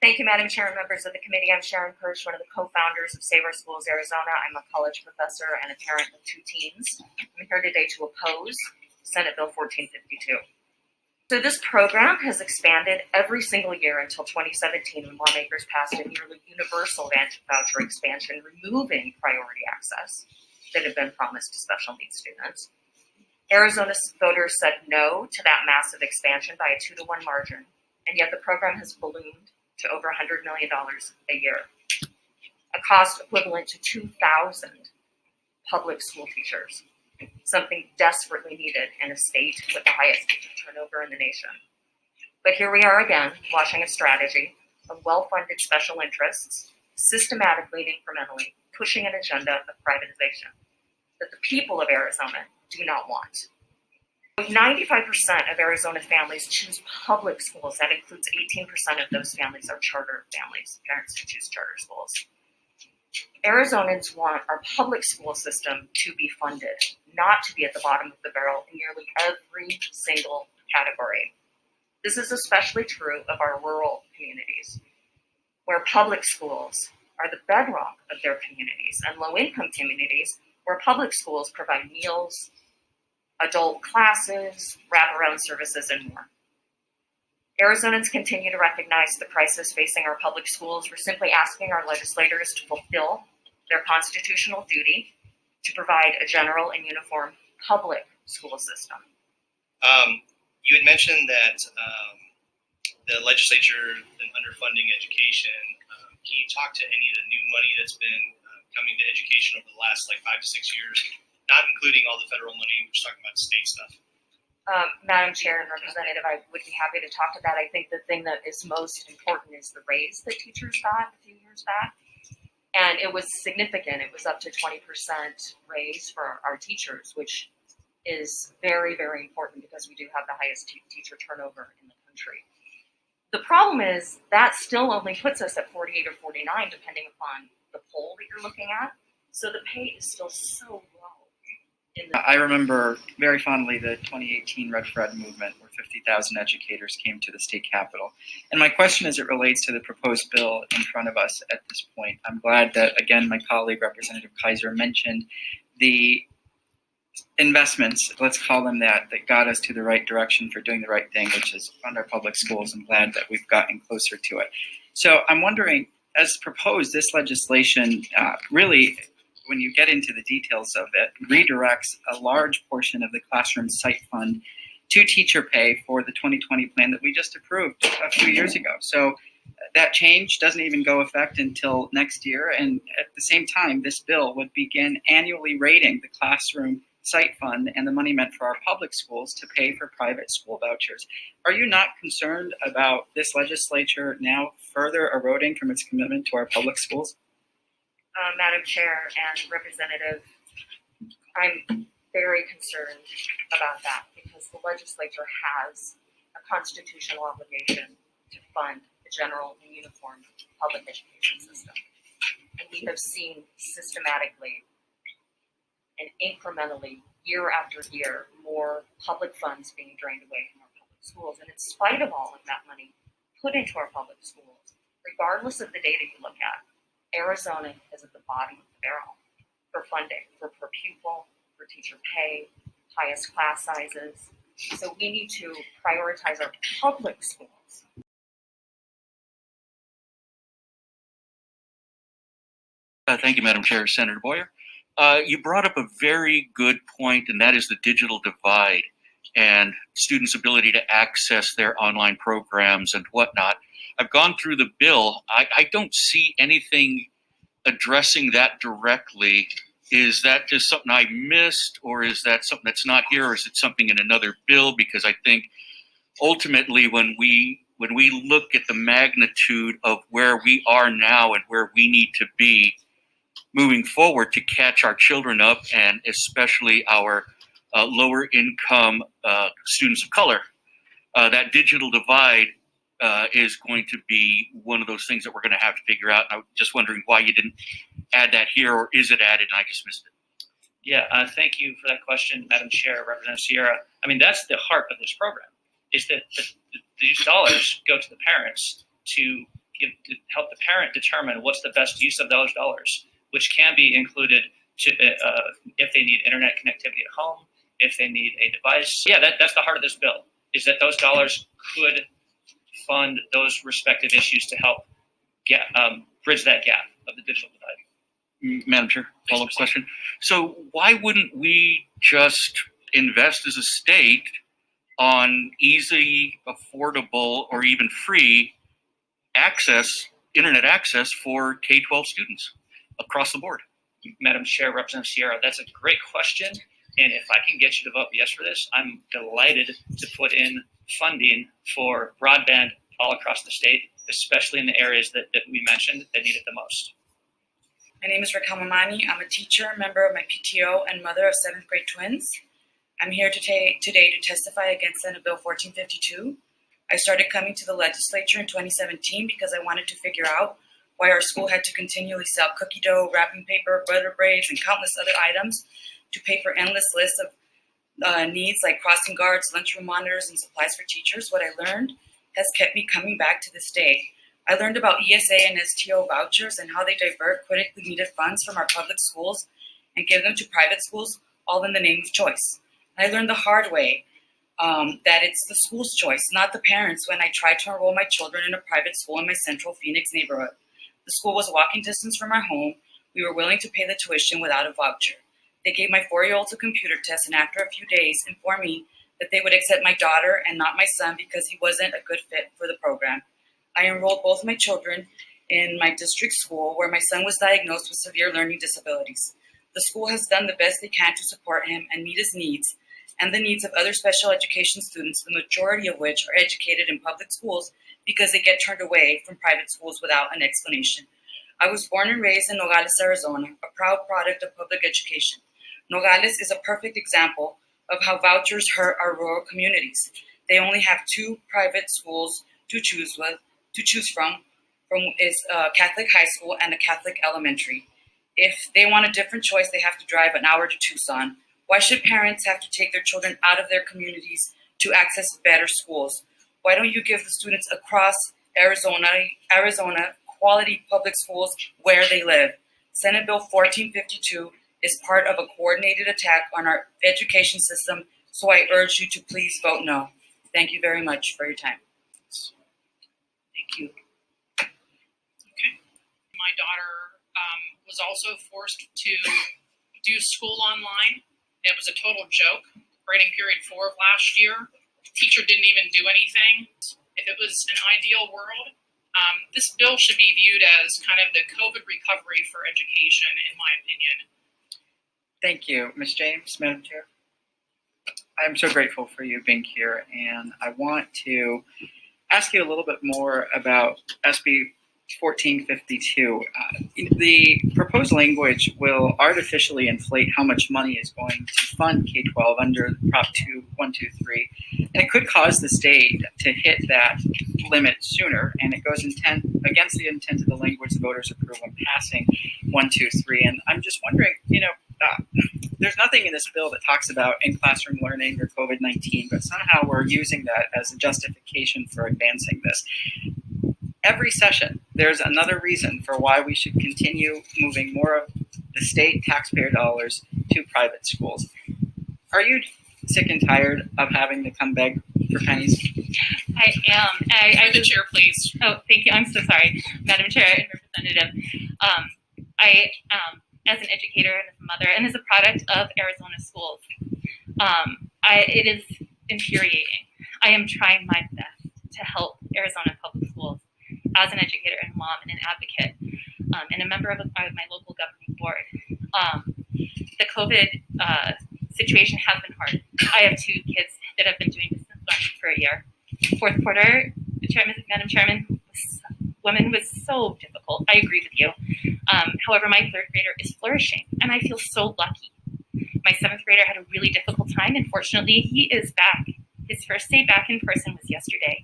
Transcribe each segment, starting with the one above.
Thank you, Madam Chair and members of the committee. I'm Sharon Kirsch, one of the co-founders of Save Our Schools Arizona. I'm a college professor and a parent of 2 teens. I'm here today to oppose Senate Bill 1452. So this program has expanded every single year until 2017 when lawmakers passed a nearly universal voucher expansion, removing priority access that had been promised to special needs students. Arizona voters said no to that massive expansion by a 2-to-1 margin, and yet the program has ballooned to over $100 million a year, a cost equivalent to 2,000 public school teachers, something desperately needed in a state with the highest teacher turnover in the nation. But here we are again, watching a strategy of well-funded special interests, systematically and incrementally pushing an agenda of privatization that the people of Arizona do not want. 95% of Arizona families choose public schools. That includes 18% of those families are charter families, parents who choose charter schools. Arizonans want our public school system to be funded, not to be at the bottom of the barrel in nearly every single category. This is especially true of our rural communities, where public schools are the bedrock of their communities, and low-income communities where public schools provide meals, adult classes, wraparound services, and more. Arizonans continue to recognize the crisis facing our public schools. We're simply asking our legislators to fulfill their constitutional duty to provide a general and uniform public school system. You had mentioned that the legislature has been underfunding education. Can you talk to any of the new money that's been coming to education over the last 5 to 6 years, not including all the federal money? We're just talking about state stuff. Madam Chair and Representative, I would be happy to talk to that. I think the thing that is most important is the raise that teachers got a few years back. And it was significant. It was up to 20% raise for our teachers, which is very, very important because we do have the highest teacher turnover in the country. The problem is that still only puts us at 48 or 49, depending upon the poll that you're looking at. So the pay is still so low. I remember very fondly the 2018 Red Fred movement where 50,000 educators came to the state capitol. And my question as it relates to the proposed bill in front of us at this point, I'm glad that, again, my colleague Representative Kaiser mentioned the investments, let's call them that got us to the right direction for doing the right thing, which is fund our public schools. I'm glad that we've gotten closer to it. So I'm wondering, as proposed, this legislation really, when you get into the details of it, redirects a large portion of the classroom site fund to teacher pay for the 2020 plan that we just approved a few years ago. So that change doesn't even go effect until next year. And at the same time, this bill would begin annually rating the classroom site fund and the money meant for our public schools to pay for private school vouchers. Are you not concerned about this legislature now further eroding from its commitment to our public schools? Madam Chair and Representative, I'm very concerned about that because the legislature has a constitutional obligation to fund a general and uniform public education system. And we have seen systematically and incrementally, year after year, more public funds being drained away from our public schools. And in spite of all of that money put into our public schools, regardless of the data you look at, Arizona is at the bottom of the barrel for funding, for per pupil, for teacher pay, highest class sizes. So we need to prioritize our public schools. Thank you, Madam Chair. Senator Boyer. You brought up a very good point, and that is the digital divide and students' ability to access their online programs and whatnot. I've gone through the bill. I don't see anything addressing that directly. Is that just something I missed, or is that something that's not here, or is it something in another bill? Because I think ultimately when we look at the magnitude of where we are now and where we need to be moving forward to catch our children up, and especially our lower income students of color, that digital divide is going to be one of those things that we're going to have to figure out. I'm just wondering why you didn't add that here, or is it added and I just missed it? Yeah, thank you for that question, Madam Chair, Representative Sierra. I mean, that's the heart of this program, is that these dollars go to the parents to help the parent determine what's the best use of those dollars, which can be included if they need internet connectivity at home, if they need a device. Yeah, that's the heart of this bill, is that those dollars could fund those respective issues to help bridge that gap of the digital divide. Madam Chair, follow-up question. So why wouldn't we just invest as a state on easy, affordable, or even free internet access for K-12 students across the board? Madam Chair, Representative Sierra, that's a great question. And if I can get you to vote yes for this, I'm delighted to put in funding for broadband all across the state, especially in the areas that we mentioned that need it the most. My name is Raquel Mamani. I'm a teacher, member of my PTO, and mother of 7th grade twins. I'm here today to testify against Senate Bill 1452. I started coming to the legislature in 2017 because I wanted to figure out why our school had to continually sell cookie dough, wrapping paper, butter braids, and countless other items to pay for endless lists of needs like crossing guards, lunchroom monitors, and supplies for teachers. What I learned has kept me coming back to this day. I learned about ESA and STO vouchers and how they divert critically needed funds from our public schools and give them to private schools, all in the name of choice. I learned the hard way that it's the school's choice, not the parents, when I tried to enroll my children in a private school in my central Phoenix neighborhood. The school was walking distance from our home. We were willing to pay the tuition without a voucher. They gave my 4-year-old a computer test, and after a few days informed me that they would accept my daughter and not my son because he wasn't a good fit for the program. I enrolled both my children in my district school, where my son was diagnosed with severe learning disabilities. The school has done the best they can to support him and meet his needs and the needs of other special education students, the majority of which are educated in public schools because they get turned away from private schools without an explanation. I was born and raised in Nogales, Arizona, a proud product of public education. Nogales is a perfect example of how vouchers hurt our rural communities. They only have 2 private schools to choose from is a Catholic high school and a Catholic elementary. If they want a different choice, they have to drive an hour to Tucson. Why should parents have to take their children out of their communities to access better schools? Why don't you give the students across Arizona quality public schools where they live? Senate Bill 1452 is part of a coordinated attack on our education system, so I urge you to please vote no. Thank you very much for your time. Thank you. My daughter was also forced to do school online. It was a total joke. Grading period 4 of last year, the teacher didn't even do anything. If it was an ideal world, this bill should be viewed as kind of the COVID recovery for education, in my opinion. Thank you, Ms. James, Madam Chair. I'm so grateful for you being here, and I want to ask you a little bit more about SB 1452. The proposed language will artificially inflate how much money is going to fund K-12 under Prop 2123, and it could cause the state to hit that limit sooner, and it goes against the intent of the language the voters approve when passing 123. And I'm just wondering, there's nothing in this bill that talks about in-classroom learning or COVID-19, but somehow we're using that as a justification for advancing this. Every session, there's another reason for why we should continue moving more of the state taxpayer dollars to private schools. Are you sick and tired of having to come beg for pennies? I am. Through the chair, please. Oh, thank you. I'm so sorry, Madam Chair and Representative. As an educator and as a mother and as a product of Arizona schools, it is infuriating. I am trying my best to help Arizona public schools as an educator and mom and an advocate and a member of my local governing board. The COVID situation has been hard. I have 2 kids that have been doing distance learning for a year. 4th quarter, Madam Chairman, women was so difficult. I agree with you. However, my 3rd grader is flourishing, and I feel so lucky. My 7th grader had a really difficult time, and fortunately, he is back. His first day back in person was yesterday.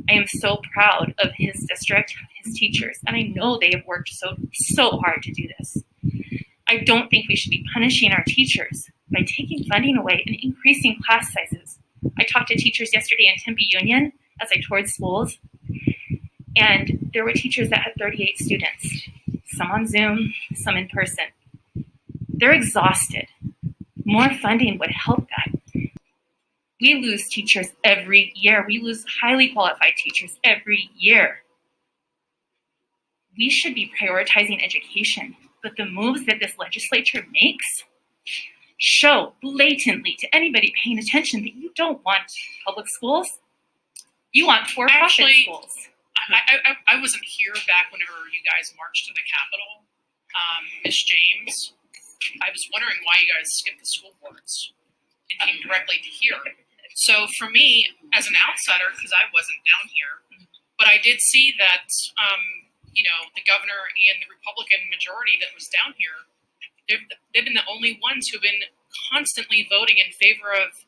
I am so proud of his district, his teachers, and I know they have worked so hard to do this. I don't think we should be punishing our teachers by taking funding away and increasing class sizes. I talked to teachers yesterday in Tempe Union as I toured schools, And there were teachers that had 38 students, some on Zoom, some in person. They're exhausted. More funding would help that. We lose teachers every year. We lose highly qualified teachers every year. We should be prioritizing education, but the moves that this legislature makes show blatantly to anybody paying attention that you don't want public schools. You want for-profit Actually, schools. I wasn't here back whenever you guys marched to the Capitol. Miss James, I was wondering why you guys skipped the school boards and came directly to here. So for me, as an outsider, because I wasn't down here, but I did see that, the governor and the Republican majority that was down here, they've been the only ones who've been constantly voting in favor of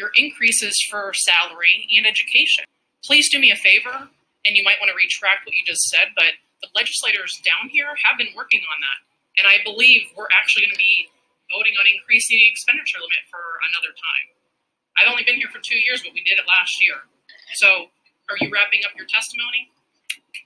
your increases for salary and education. Please do me a favor, and you might want to retract what you just said, but the legislators down here have been working on that. And I believe we're actually going to be voting on increasing the expenditure limit for another time. I've only been here for 2 years, but we did it last year. So are you wrapping up your testimony?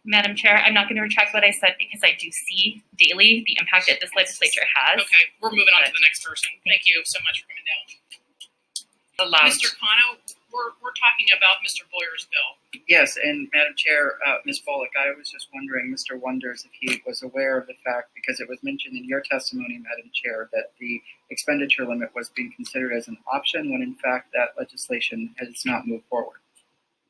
Madam Chair, I'm not going to retract what I said because I do see daily the impact that this legislature has. Okay, we're moving on to the next person. Thank you so much for coming down. Mr. Kano, we're talking about Mr. Boyer's bill. Yes, and Madam Chair, Ms. Bullock, I was just wondering, Mr. Wonders, if he was aware of the fact, because it was mentioned in your testimony, Madam Chair, that the expenditure limit was being considered as an option when in fact that legislation has not moved forward.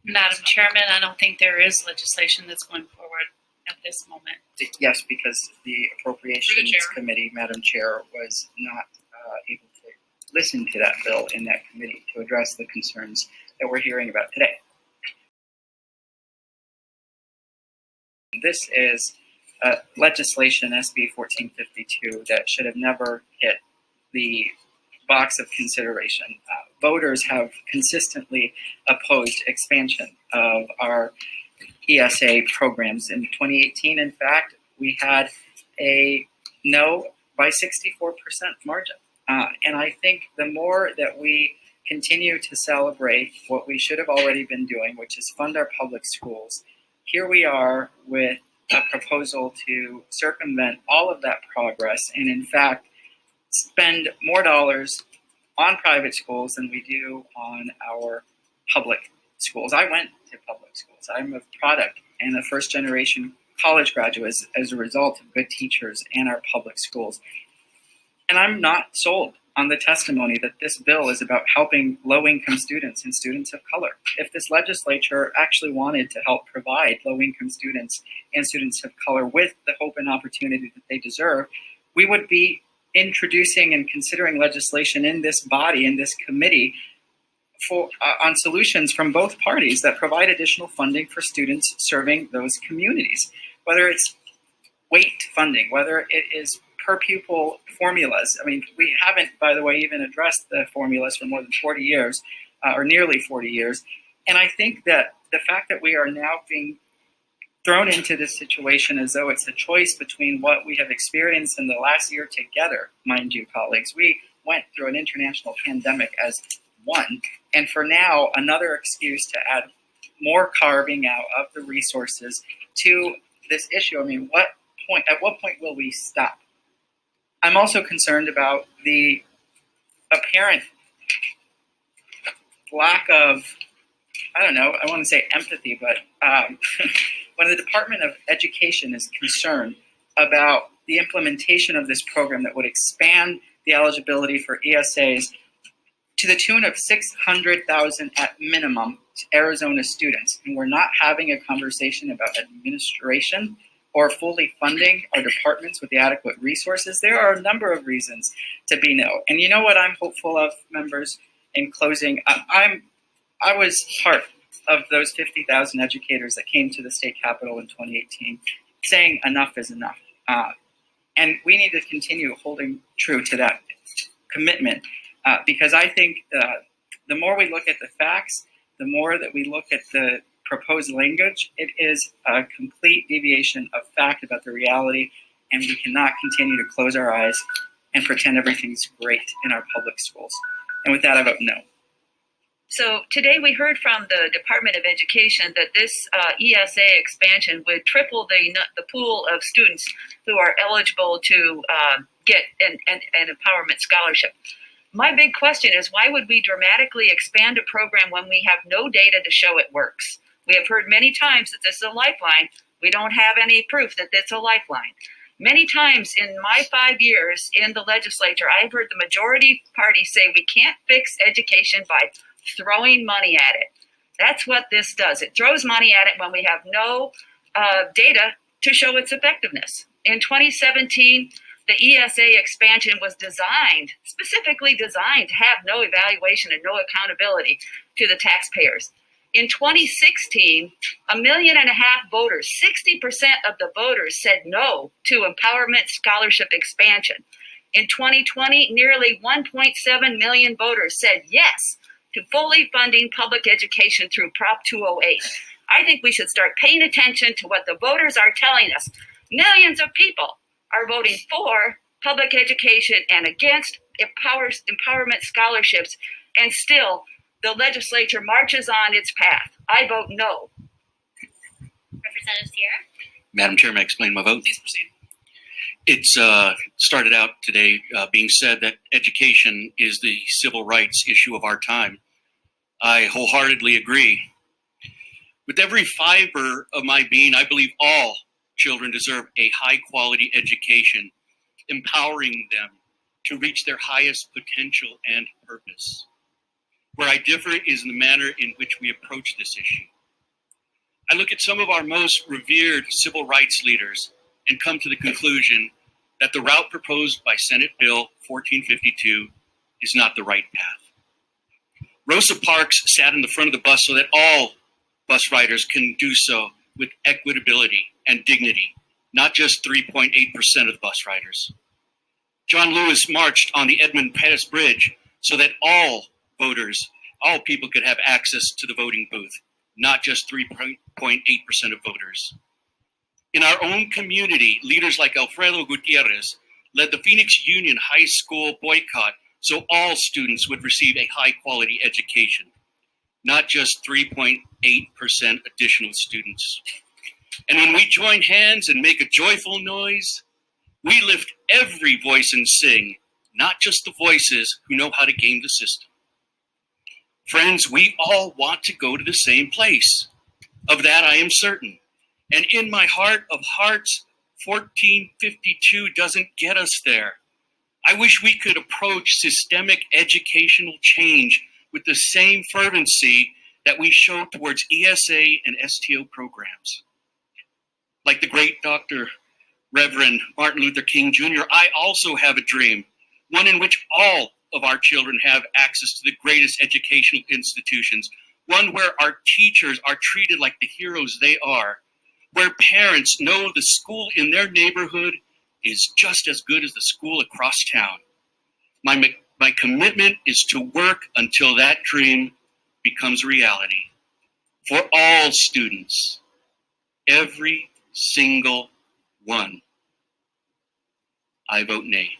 Madam Chairman, I don't think there is legislation that's going forward at this moment. Yes, because the Appropriations Chair. Committee, Madam Chair, was not able to listen to that bill in that committee to address the concerns that we're hearing about today. This is legislation, SB 1452, that should have never hit the box of consideration. Voters have consistently opposed expansion of our ESA programs. In 2018, in fact, we had a no by 64% margin. And I think the more that we continue to celebrate what we should have already been doing, which is fund our public schools, here we are with a proposal to circumvent all of that progress and, in fact, spend more dollars on private schools than we do on our public schools. I went to public schools. I'm a product and a first-generation college graduate as a result of good teachers and our public schools. And I'm not sold on the testimony that this bill is about helping low-income students and students of color. If this legislature actually wanted to help provide low-income students and students of color with the hope and opportunity that they deserve, we would be introducing and considering legislation in this body, in this committee, for on solutions from both parties that provide additional funding for students serving those communities. Whether it's weight funding, whether it is per pupil formulas. I mean, we haven't, by the way, even addressed the formulas for more than 40 years, or nearly 40 years. And I think that the fact that we are now being thrown into this situation as though it's a choice between what we have experienced in the last year together, mind you, colleagues. We went through an international pandemic as one, and for now, another excuse to add more carving out of the resources to this issue. I mean, at what point will we stop? I'm also concerned about the apparent lack of, I don't know, I want to say empathy, but when the Department of Education is concerned about the implementation of this program that would expand the eligibility for ESAs to the tune of 600,000 at minimum to Arizona students, and we're not having a conversation about administration or fully funding our departments with the adequate resources, there are a number of reasons to be no. And you know what I'm hopeful of, members, in closing? I was part of those 50,000 educators that came to the state capitol in 2018 saying enough is enough. And we need to continue holding true to that commitment because I think the more we look at the facts, the more that we look at the proposed language, it is a complete deviation of fact about the reality, and we cannot continue to close our eyes and pretend everything's great in our public schools. And with that, I vote no. So today we heard from the Department of Education that this ESA expansion would triple the pool of students who are eligible to get an empowerment scholarship. My big question is, why would we dramatically expand a program when we have no data to show it works? We have heard many times that this is a lifeline. We don't have any proof that it's a lifeline. Many times in my 5 years in the legislature, I've heard the majority party say we can't fix education by throwing money at it. That's what this does. It throws money at it when we have no data to show its effectiveness. In 2017, the ESA expansion was specifically designed to have no evaluation and no accountability to the taxpayers. In 2016, 1.5 million voters, 60% of the voters said no to empowerment scholarship expansion. In 2020, nearly 1.7 million voters said yes to fully funding public education through Prop 208. I think we should start paying attention to what the voters are telling us. Millions of people are voting for public education and against empowerment scholarships, and still the legislature marches on its path. I vote no. Representative Sierra? Madam Chair, may I explain my vote? Please proceed. It's started out today being said that education is the civil rights issue of our time. I wholeheartedly agree. With every fiber of my being, I believe all children deserve a high quality education, empowering them to reach their highest potential and purpose. Where I differ is in the manner in which we approach this issue. I look at some of our most revered civil rights leaders and come to the conclusion that the route proposed by Senate Bill 1452 is not the right path. Rosa Parks sat in the front of the bus so that all bus riders can do so with equitability and dignity, not just 3.8% of the bus riders. John Lewis marched on the Edmund Pettus Bridge so that all voters, all people could have access to the voting booth, not just 3.8% of voters. In our own community, leaders like Alfredo Gutierrez led the Phoenix Union High School boycott so all students would receive a high quality education, not just 3.8% additional students. And when we join hands and make a joyful noise, we lift every voice and sing, not just the voices who know how to game the system. Friends, we all want to go to the same place. Of that I am certain. And in my heart of hearts, 1452 doesn't get us there. I wish we could approach systemic educational change with the same fervency that we show towards ESA and STO programs. Like the great Dr. Reverend Martin Luther King Jr., I also have a dream, one in which all of our children have access to the greatest educational institutions, one where our teachers are treated like the heroes they are, where parents know the school in their neighborhood is just as good as the school across town. My commitment is to work until that dream becomes reality. For all students, every single one. I vote nay.